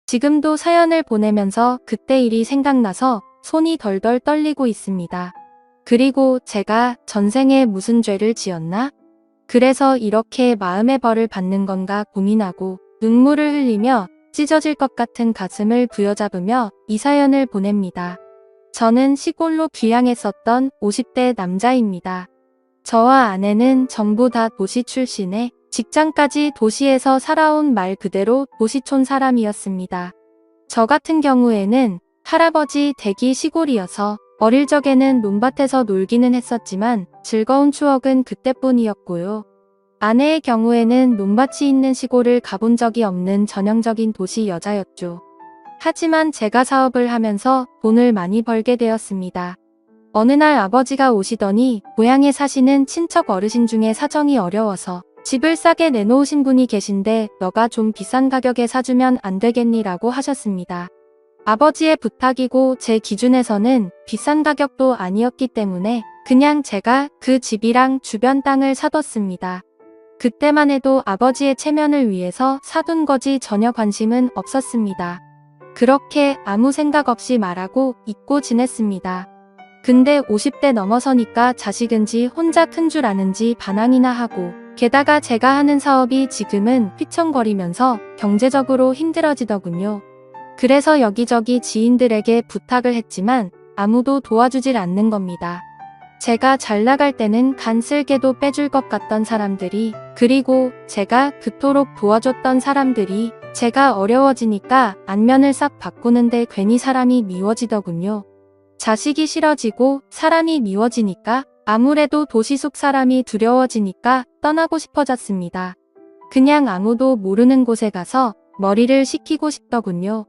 지금도 사연을 보내면서 그때 일이 생각나서 손이 덜덜 떨리고 있습니다. 그리고 제가 전생에 무슨 죄를 지었나? 그래서 이렇게 마음의 벌을 받는 건가 고민하고 눈물을 흘리며 찢어질 것 같은 가슴을 부여잡으며 이 사연을 보냅니다. 저는 시골로 귀향했었던 50대 남자입니다. 저와 아내는 전부 다 도시 출신에 직장까지 도시에서 살아온 말 그대로 도시촌 사람이었습니다. 저 같은 경우에는 할아버지 댁이 시골이어서 어릴 적에는 논밭에서 놀기는 했었지만 즐거운 추억은 그때뿐이었고요. 아내의 경우에는 논밭이 있는 시골을 가본 적이 없는 전형적인 도시 여자였죠. 하지만 제가 사업을 하면서 돈을 많이 벌게 되었습니다. 어느 날 아버지가 오시더니 고향에 사시는 친척 어르신 중에 사정이 어려워서 집을 싸게 내놓으신 분이 계신데 너가 좀 비싼 가격에 사주면 안 되겠니? 라고 하셨습니다. 아버지의 부탁이고 제 기준에서는 비싼 가격도 아니었기 때문에 그냥 제가 그 집이랑 주변 땅을 사뒀습니다. 그때만 해도 아버지의 체면을 위해서 사둔 거지 전혀 관심은 없었습니다. 그렇게 아무 생각 없이 말하고 잊고 지냈습니다. 근데 50대 넘어서니까 자식은지 혼자 큰 줄 아는지 반항이나 하고 게다가 제가 하는 사업이 지금은 휘청거리면서 경제적으로 힘들어지더군요. 그래서 여기저기 지인들에게 부탁을 했지만 아무도 도와주질 않는 겁니다. 제가 잘 나갈 때는 간쓸게도 빼줄 것 같던 사람들이, 그리고 제가 그토록 도와줬던 사람들이 제가 어려워지니까 안면을 싹 바꾸는데 괜히 사람이 미워지더군요. 자식이 싫어지고 사람이 미워지니까 아무래도 도시 속 사람이 두려워지니까 떠나고 싶어졌습니다. 그냥 아무도 모르는 곳에 가서 머리를 식히고 싶더군요.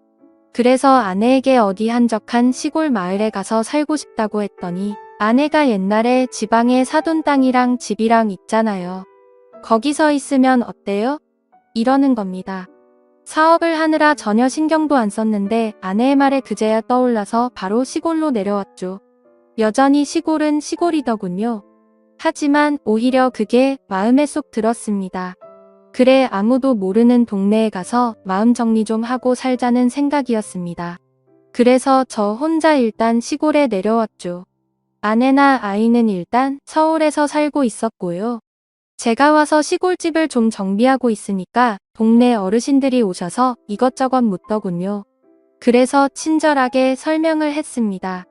그래서 아내에게 어디 한적한 시골 마을에 가서 살고 싶다고 했더니 아내가 옛날에 지방에 사둔 땅이랑 집이랑 있잖아요. 거기서 있으면 어때요? 이러는 겁니다. 사업을 하느라 전혀 신경도 안 썼는데 아내의 말에 그제야 떠올라서 바로 시골로 내려왔죠. 여전히 시골은 시골이더군요. 하지만 오히려 그게 마음에 쏙 들었습니다. 그래, 아무도 모르는 동네에 가서 마음 정리 좀 하고 살자는 생각이었습니다. 그래서 저 혼자 일단 시골에 내려왔죠. 아내나 아이는 일단 서울에서 살고 있었고요. 제가 와서 시골집을 좀 정비하고 있으니까 동네 어르신들이 오셔서 이것저것 묻더군요. 그래서 친절하게 설명을 했습니다.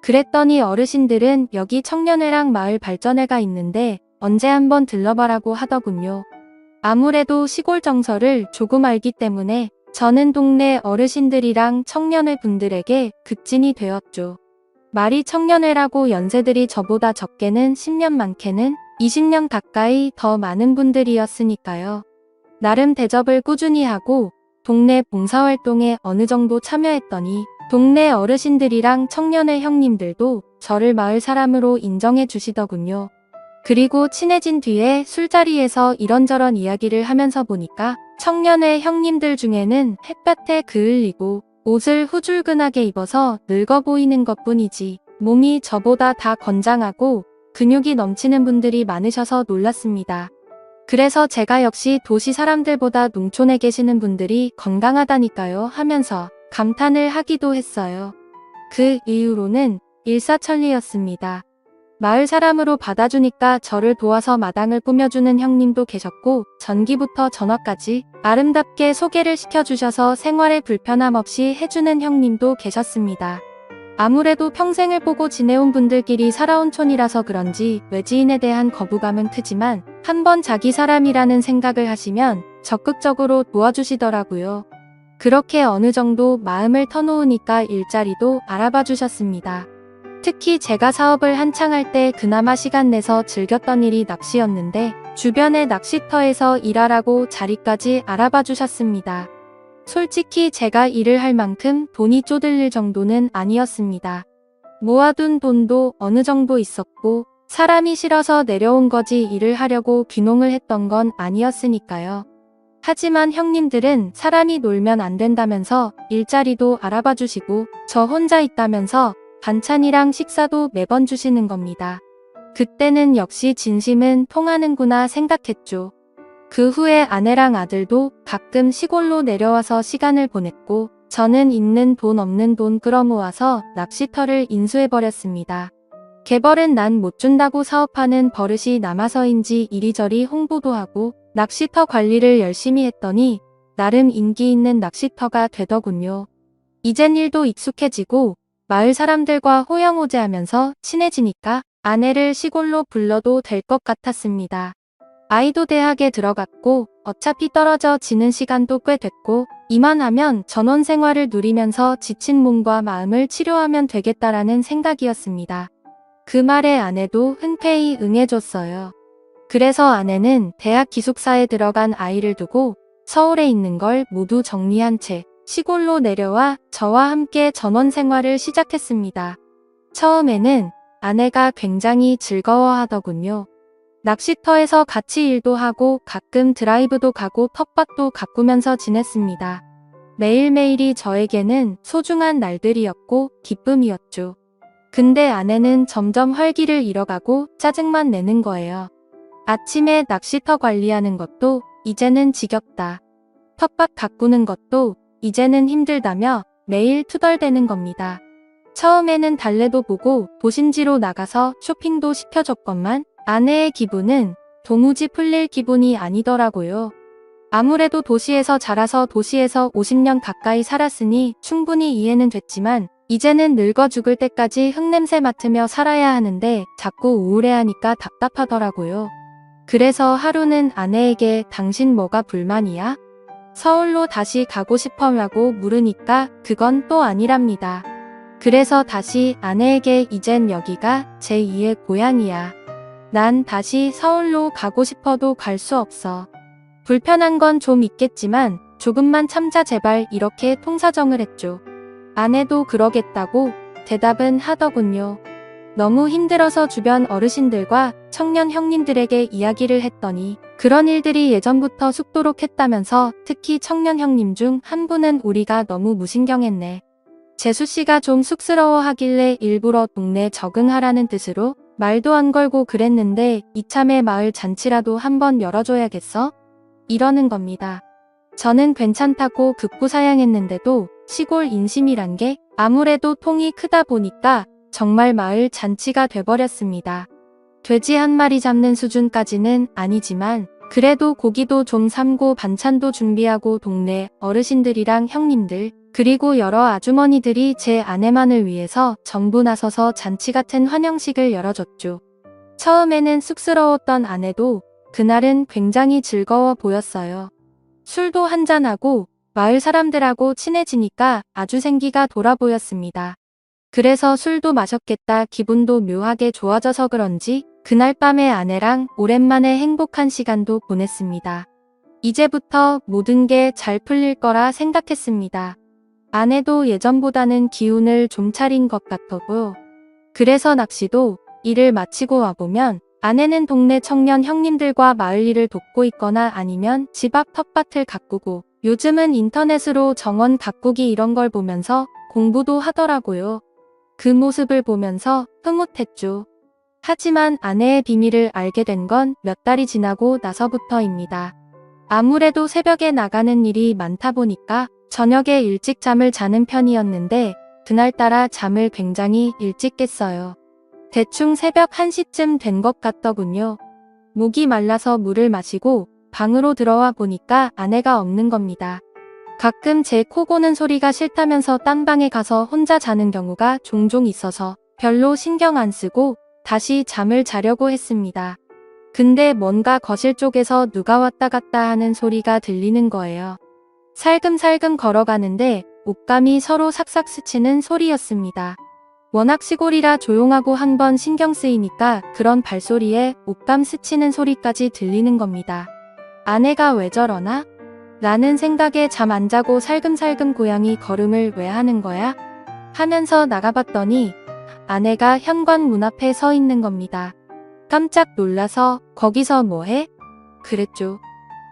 그랬더니 어르신들은 여기 청년회랑 마을 발전회가 있는데 언제 한번 들러봐라고 하더군요. 아무래도 시골 정서를 조금 알기 때문에 저는 동네 어르신들이랑 청년회 분들에게 급진이 되었죠. 말이 청년회라고 연세들이 저보다 적게는 10년 많게는 20년 가까이 더 많은 분들이었으니까요. 나름 대접을 꾸준히 하고 동네 봉사활동에 어느 정도 참여했더니 동네 어르신들이랑 청년회 형님들도 저를 마을 사람으로 인정해 주시더군요. 그리고 친해진 뒤에 술자리에서 이런저런 이야기를 하면서 보니까 청년회 형님들 중에는 햇볕에 그을리고 옷을 후줄근하게 입어서 늙어 보이는 것뿐이지 몸이 저보다 다 건장하고 근육이 넘치는 분들이 많으셔서 놀랐습니다. 그래서 제가 역시 도시 사람들보다 농촌에 계시는 분들이 건강하다니까요 하면서 감탄을 하기도 했어요. 그 이후로는 일사천리였습니다. 마을 사람으로 받아주니까 저를 도와서 마당을 꾸며주는 형님도 계셨고 전기부터 전화까지 아름답게 소개를 시켜주셔서 생활에 불편함 없이 해주는 형님도 계셨습니다. 아무래도 평생을 보고 지내온 분들끼리 살아온 촌이라서 그런지 외지인에 대한 거부감은 크지만 한번 자기 사람이라는 생각을 하시면 적극적으로 도와주시더라고요. 그렇게 어느 정도 마음을 터놓으니까 일자리도 알아봐 주셨습니다. 특히 제가 사업을 한창 할 때 그나마 시간 내서 즐겼던 일이 낚시였는데 주변의 낚시터에서 일하라고 자리까지 알아봐 주셨습니다. 솔직히 제가 일을 할 만큼 돈이 쪼들릴 정도는 아니었습니다. 모아둔 돈도 어느 정도 있었고 사람이 싫어서 내려온 거지 일을 하려고 귀농을 했던 건 아니었으니까요. 하지만 형님들은 사람이 놀면 안 된다면서 일자리도 알아봐 주시고 저 혼자 있다면서 반찬이랑 식사도 매번 주시는 겁니다. 그때는 역시 진심은 통하는구나 생각했죠. 그 후에 아내랑 아들도 가끔 시골로 내려와서 시간을 보냈고 저는 있는 돈 없는 돈 끌어모아서 낚시터를 인수해버렸습니다. 개벌은 난 못 준다고 사업하는 버릇이 남아서인지 이리저리 홍보도 하고 낚시터 관리를 열심히 했더니 나름 인기 있는 낚시터가 되더군요. 이젠 일도 익숙해지고 마을 사람들과 호영호재하면서 친해지니까 아내를 시골로 불러도 될 것 같았습니다. 아이도 대학에 들어갔고 어차피 떨어져 지는 시간도 꽤 됐고 이만하면 전원 생활을 누리면서 지친 몸과 마음을 치료하면 되겠다라는 생각이었습니다. 그 말에 아내도 흔쾌히 응해줬어요. 그래서 아내는 대학 기숙사에 들어간 아이를 두고 서울에 있는 걸 모두 정리한 채 시골로 내려와 저와 함께 전원 생활을 시작했습니다. 처음에는 아내가 굉장히 즐거워하더군요. 낚시터에서 같이 일도 하고 가끔 드라이브도 가고 텃밭도 가꾸면서 지냈습니다. 매일매일이 저에게는 소중한 날들이었고 기쁨이었죠. 근데 아내는 점점 활기를 잃어가고 짜증만 내는 거예요. 아침에 낚시터 관리하는 것도 이제는 지겹다. 텃밭 가꾸는 것도 이제는 힘들다며 매일 투덜대는 겁니다. 처음에는 달래도 보고 도심지로 나가서 쇼핑도 시켜줬건만 아내의 기분은 도무지 풀릴 기분이 아니더라고요. 아무래도 도시에서 자라서 도시에서 50년 가까이 살았으니 충분히 이해는 됐지만 이제는 늙어 죽을 때까지 흙냄새 맡으며 살아야 하는데 자꾸 우울해하니까 답답하더라고요. 그래서 하루는 아내에게 당신 뭐가 불만이야? 서울로 다시 가고 싶어라고 물으니까 그건 또 아니랍니다. 그래서 다시 아내에게 이젠 여기가 제2의 고향이야. 난 다시 서울로 가고 싶어도 갈 수 없어. 불편한 건 좀 있겠지만 조금만 참자 제발 이렇게 통사정을 했죠. 아내도 그러겠다고 대답은 하더군요. 너무 힘들어서 주변 어르신들과 청년 형님들에게 이야기를 했더니 그런 일들이 예전부터 쑥도록 했다면서 특히 청년 형님 중 한 분은 우리가 너무 무신경했네. 재수씨가 좀 쑥스러워하길래 일부러 동네 적응하라는 뜻으로 말도 안 걸고 그랬는데 이참에 마을 잔치라도 한번 열어줘야겠어? 이러는 겁니다. 저는 괜찮다고 급부사양했는데도 시골 인심이란 게 아무래도 통이 크다 보니까 정말 마을 잔치가 돼버렸습니다. 돼지 한 마리 잡는 수준까지는 아니지만 그래도 고기도 좀 삶고 반찬도 준비하고 동네 어르신들이랑 형님들 그리고 여러 아주머니들이 제 아내만을 위해서 전부 나서서 잔치 같은 환영식을 열어줬죠. 처음에는 쑥스러웠던 아내도 그날은 굉장히 즐거워 보였어요. 술도 한잔하고 마을 사람들하고 친해지니까 아주 생기가 돌아 보였습니다. 그래서 술도 마셨겠다 기분도 묘하게 좋아져서 그런지 그날 밤에 아내랑 오랜만에 행복한 시간도 보냈습니다. 이제부터 모든 게 잘 풀릴 거라 생각했습니다. 아내도 예전보다는 기운을 좀 차린 것 같더고요. 그래서 낚시도 일을 마치고 와보면 아내는 동네 청년 형님들과 마을 일을 돕고 있거나 아니면 집 앞 텃밭을 가꾸고 요즘은 인터넷으로 정원 가꾸기 이런 걸 보면서 공부도 하더라고요. 그 모습을 보면서 흐뭇했죠. 하지만 아내의 비밀을 알게 된 건 몇 달이 지나고 나서부터입니다. 아무래도 새벽에 나가는 일이 많다 보니까 저녁에 일찍 잠을 자는 편이었는데 그날따라 잠을 굉장히 일찍 깼어요. 대충 새벽 1시쯤 된 것 같더군요. 목이 말라서 물을 마시고 방으로 들어와 보니까 아내가 없는 겁니다. 가끔 제 코 고는 소리가 싫다면서 딴 방에 가서 혼자 자는 경우가 종종 있어서 별로 신경 안 쓰고 다시 잠을 자려고 했습니다. 근데 뭔가 거실 쪽에서 누가 왔다 갔다 하는 소리가 들리는 거예요. 살금살금 걸어가는데 옷감이 서로 삭삭 스치는 소리였습니다. 워낙 시골이라 조용하고 한번 신경 쓰이니까 그런 발소리에 옷감 스치는 소리까지 들리는 겁니다. 아내가 왜 저러나? 라는 생각에 잠 안 자고 살금살금 고양이 걸음을 왜 하는 거야? 하면서 나가봤더니 아내가 현관 문 앞에 서 있는 겁니다. 깜짝 놀라서 거기서 뭐해? 그랬죠.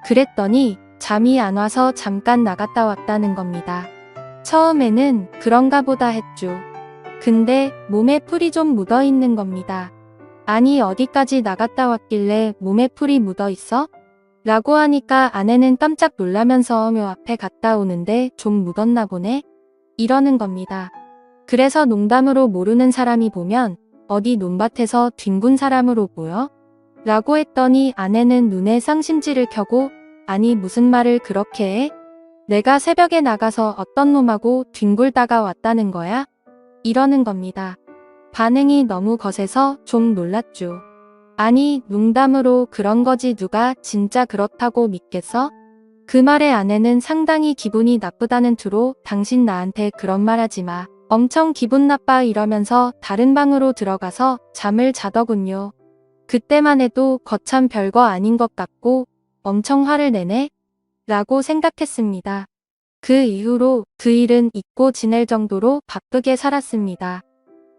그랬더니 잠이 안 와서 잠깐 나갔다 왔다는 겁니다. 처음에는 그런가 보다 했죠. 근데 몸에 풀이 좀 묻어 있는 겁니다. 아니 어디까지 나갔다 왔길래 몸에 풀이 묻어 있어? 라고 하니까 아내는 깜짝 놀라면서 묘 앞에 갔다 오는데 좀 묻었나 보네? 이러는 겁니다. 그래서 농담으로 모르는 사람이 보면 어디 논밭에서 뒹군 사람으로 보여? 라고 했더니 아내는 눈에 쌍심지를 켜고 아니 무슨 말을 그렇게 해? 내가 새벽에 나가서 어떤 놈하고 뒹굴다가 왔다는 거야? 이러는 겁니다. 반응이 너무 거세서 좀 놀랐죠. 아니 농담으로 그런 거지 누가 진짜 그렇다고 믿겠어? 그 말에 아내는 상당히 기분이 나쁘다는 투로 당신 나한테 그런 말 하지 마. 엄청 기분 나빠 이러면서 다른 방으로 들어가서 잠을 자더군요. 그때만 해도 거참 별거 아닌 것 같고 엄청 화를 내네? 라고 생각했습니다. 그 이후로 그 일은 잊고 지낼 정도로 바쁘게 살았습니다.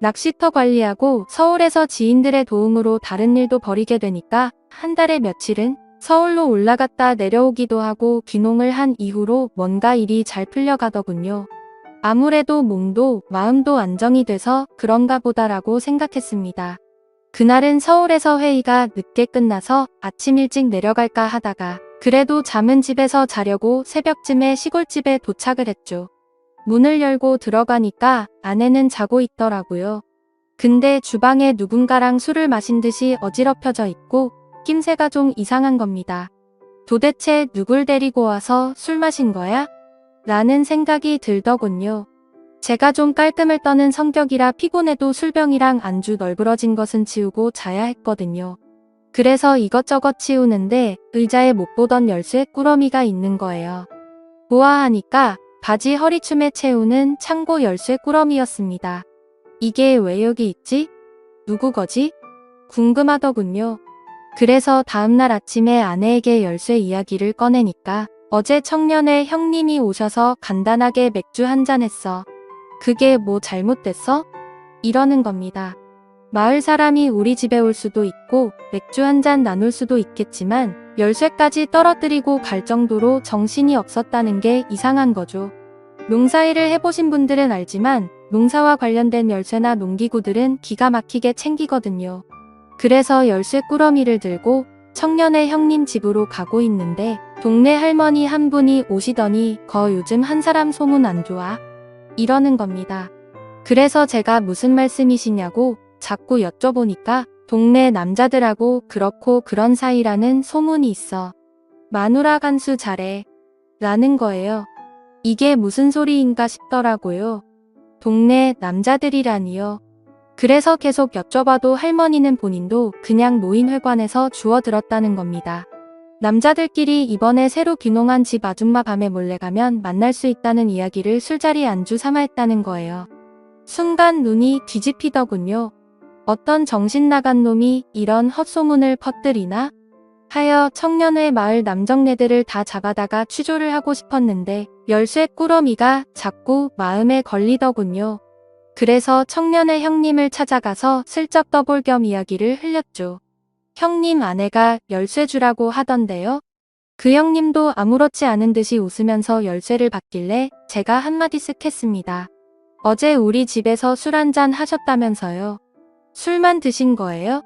낚시터 관리하고 서울에서 지인들의 도움으로 다른 일도 벌이게 되니까 한 달에 며칠은 서울로 올라갔다 내려오기도 하고 귀농을 한 이후로 뭔가 일이 잘 풀려가더군요. 아무래도 몸도 마음도 안정이 돼서 그런가 보다라고 생각했습니다. 그날은 서울에서 회의가 늦게 끝나서 아침 일찍 내려갈까 하다가 그래도 잠은 집에서 자려고 새벽쯤에 시골집에 도착을 했죠. 문을 열고 들어가니까 아내는 자고 있더라고요. 근데 주방에 누군가랑 술을 마신 듯이 어지럽혀져 있고 낌새가 좀 이상한 겁니다. 도대체 누굴 데리고 와서 술 마신 거야? 라는 생각이 들더군요. 제가 좀 깔끔을 떠는 성격이라 피곤해도 술병이랑 안주 널브러진 것은 치우고 자야 했거든요. 그래서 이것저것 치우는데 의자에 못 보던 열쇠 꾸러미가 있는 거예요. 보아하니까 바지 허리춤에 채우는 창고 열쇠 꾸러미였습니다. 이게 왜 여기 있지? 누구 거지? 궁금하더군요. 그래서 다음날 아침에 아내에게 열쇠 이야기를 꺼내니까 어제 청년의 형님이 오셔서 간단하게 맥주 한잔 했어. 그게 뭐 잘못됐어? 이러는 겁니다. 마을 사람이 우리 집에 올 수도 있고 맥주 한잔 나눌 수도 있겠지만 열쇠까지 떨어뜨리고 갈 정도로 정신이 없었다는 게 이상한 거죠. 농사일을 해보신 분들은 알지만 농사와 관련된 열쇠나 농기구들은 기가 막히게 챙기거든요. 그래서 열쇠 꾸러미를 들고 청년의 형님 집으로 가고 있는데 동네 할머니 한 분이 오시더니 거 요즘 한 사람 소문 안 좋아? 이러는 겁니다. 그래서 제가 무슨 말씀이시냐고 자꾸 여쭤보니까 동네 남자들하고 그렇고 그런 사이라는 소문이 있어. 마누라 간수 잘해. 라는 거예요. 이게 무슨 소리인가 싶더라고요. 동네 남자들이라니요. 그래서 계속 여쭤봐도 할머니는 본인도 그냥 노인회관에서 주워들었다는 겁니다. 남자들끼리 이번에 새로 귀농한 집 아줌마 밤에 몰래 가면 만날 수 있다는 이야기를 술자리 안주 삼아 했다는 거예요. 순간 눈이 뒤집히더군요. 어떤 정신 나간 놈이 이런 헛소문을 퍼뜨리나? 하여 청년회 마을 남정네들을 다 잡아다가 취조를 하고 싶었는데 열쇠 꾸러미가 자꾸 마음에 걸리더군요. 그래서 청년의 형님을 찾아가서 슬쩍 떠볼 겸 이야기를 흘렸죠. 형님 아내가 열쇠 주라고 하던데요. 그 형님도 아무렇지 않은 듯이 웃으면서 열쇠를 받길래 제가 한마디 쓱 했습니다. 어제 우리 집에서 술 한잔 하셨다면서요. 술만 드신 거예요?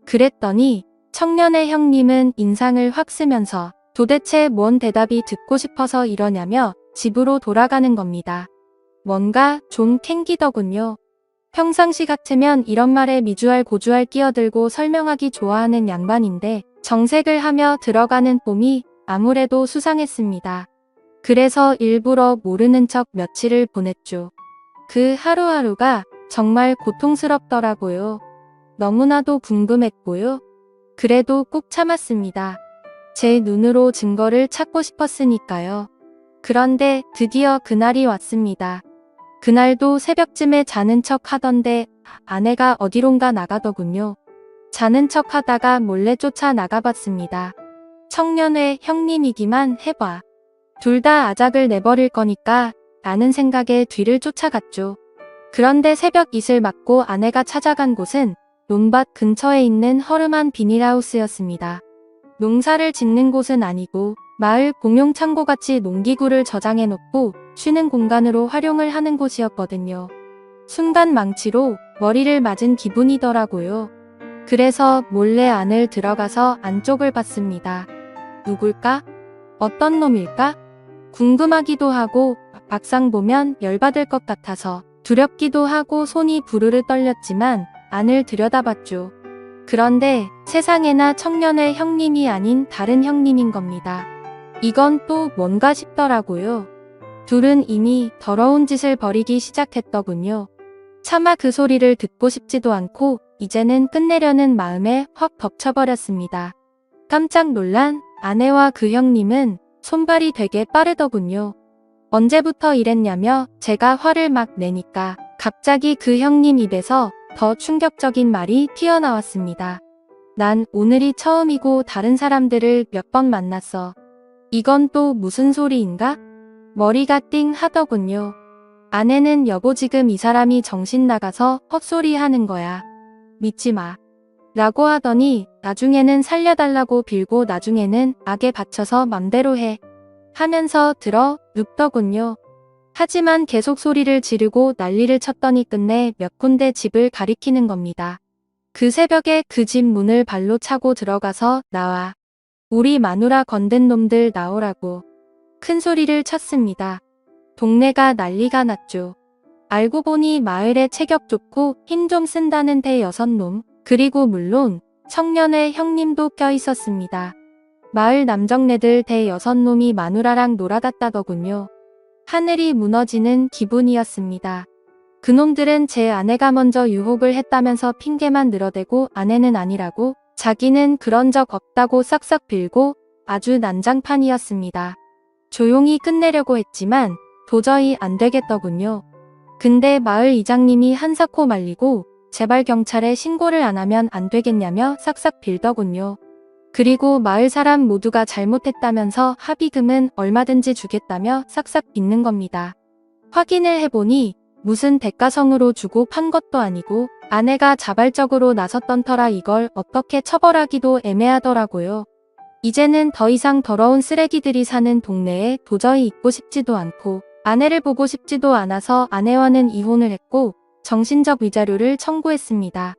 그랬더니 청년의 형님은 인상을 확 쓰면서 도대체 뭔 대답이 듣고 싶어서 이러냐며 집으로 돌아가는 겁니다. 뭔가 좀 캥기더군요. 평상시 같으면 이런 말에 미주알 고주알 끼어들고 설명하기 좋아하는 양반인데 정색을 하며 들어가는 폼이 아무래도 수상했습니다. 그래서 일부러 모르는 척 며칠을 보냈죠. 그 하루하루가 정말 고통스럽더라고요. 너무나도 궁금했고요. 그래도 꾹 참았습니다. 제 눈으로 증거를 찾고 싶었으니까요. 그런데 드디어 그날이 왔습니다. 그날도 새벽쯤에 자는 척 하던데 아내가 어디론가 나가더군요. 자는 척 하다가 몰래 쫓아 나가봤습니다. 청년회 형님이기만 해봐. 둘 다 아작을 내버릴 거니까 라는 생각에 뒤를 쫓아갔죠. 그런데 새벽 이슬 맞고 아내가 찾아간 곳은 논밭 근처에 있는 허름한 비닐하우스였습니다. 농사를 짓는 곳은 아니고 마을 공용 창고같이 농기구를 저장해놓고 쉬는 공간으로 활용을 하는 곳이었거든요. 순간 망치로 머리를 맞은 기분이더라고요. 그래서 몰래 안을 들어가서 안쪽을 봤습니다. 누굴까? 어떤 놈일까? 궁금하기도 하고 막상 보면 열받을 것 같아서 두렵기도 하고 손이 부르르 떨렸지만 안을 들여다봤죠. 그런데 세상에나 청년의 형님이 아닌 다른 형님인 겁니다. 이건 또 뭔가 싶더라고요. 둘은 이미 더러운 짓을 벌이기 시작했더군요. 차마 그 소리를 듣고 싶지도 않고 이제는 끝내려는 마음에 확 덮쳐버렸습니다. 깜짝 놀란 아내와 그 형님은 손발이 되게 빠르더군요. 언제부터 이랬냐며 제가 화를 막 내니까 갑자기 그 형님 입에서 더 충격적인 말이 튀어나왔습니다. 난 오늘이 처음이고 다른 사람들을 몇 번 만났어. 이건 또 무슨 소리인가? 머리가 띵 하더군요. 아내는 여보 지금 이 사람이 정신 나가서 헛소리 하는 거야. 믿지 마. 라고 하더니 나중에는 살려달라고 빌고 나중에는 악에 받쳐서 맘대로 해. 하면서 들어 눕더군요. 하지만 계속 소리를 지르고 난리를 쳤더니 끝내 몇 군데 집을 가리키는 겁니다. 그 새벽에 그 집 문을 발로 차고 들어가서 나와. 우리 마누라 건든 놈들 나오라고. 큰 소리를 쳤습니다. 동네가 난리가 났죠. 알고 보니 마을에 체격 좋고 힘 좀 쓴다는 대여섯 놈, 그리고 물론 청년의 형님도 껴있었습니다. 마을 남정네들 대여섯 놈이 마누라랑 놀아갔다더군요. 하늘이 무너지는 기분이었습니다. 그놈들은 제 아내가 먼저 유혹을 했다면서 핑계만 늘어대고 아내는 아니라고, 자기는 그런 적 없다고 싹싹 빌고 아주 난장판이었습니다. 조용히 끝내려고 했지만 도저히 안 되겠더군요. 근데 마을 이장님이 한사코 말리고 제발 경찰에 신고를 안 하면 안 되겠냐며 싹싹 빌더군요. 그리고 마을 사람 모두가 잘못했다면서 합의금은 얼마든지 주겠다며 싹싹 빚는 겁니다. 확인을 해보니 무슨 대가성으로 주고 판 것도 아니고 아내가 자발적으로 나섰던 터라 이걸 어떻게 처벌하기도 애매하더라고요. 이제는 더 이상 더러운 쓰레기들이 사는 동네에 도저히 있고 싶지도 않고 아내를 보고 싶지도 않아서 아내와는 이혼을 했고 정신적 위자료를 청구했습니다.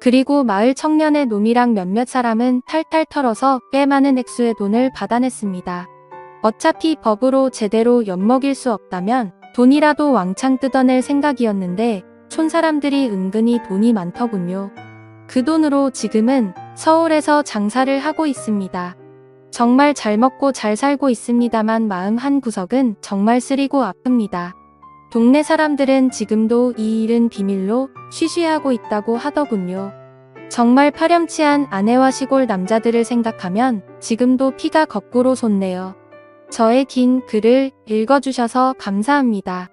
그리고 마을 청년의 놈이랑 몇몇 사람은 탈탈 털어서 꽤 많은 액수의 돈을 받아냈습니다. 어차피 법으로 제대로 엿먹일 수 없다면 돈이라도 왕창 뜯어낼 생각이었는데 촌사람들이 은근히 돈이 많더군요. 그 돈으로 지금은 서울에서 장사를 하고 있습니다. 정말 잘 먹고 잘 살고 있습니다만 마음 한 구석은 정말 쓰리고 아픕니다. 동네 사람들은 지금도 이 일은 비밀로 쉬쉬하고 있다고 하더군요. 정말 파렴치한 아내와 시골 남자들을 생각하면 지금도 피가 거꾸로 솟네요. 저의 긴 글을 읽어주셔서 감사합니다.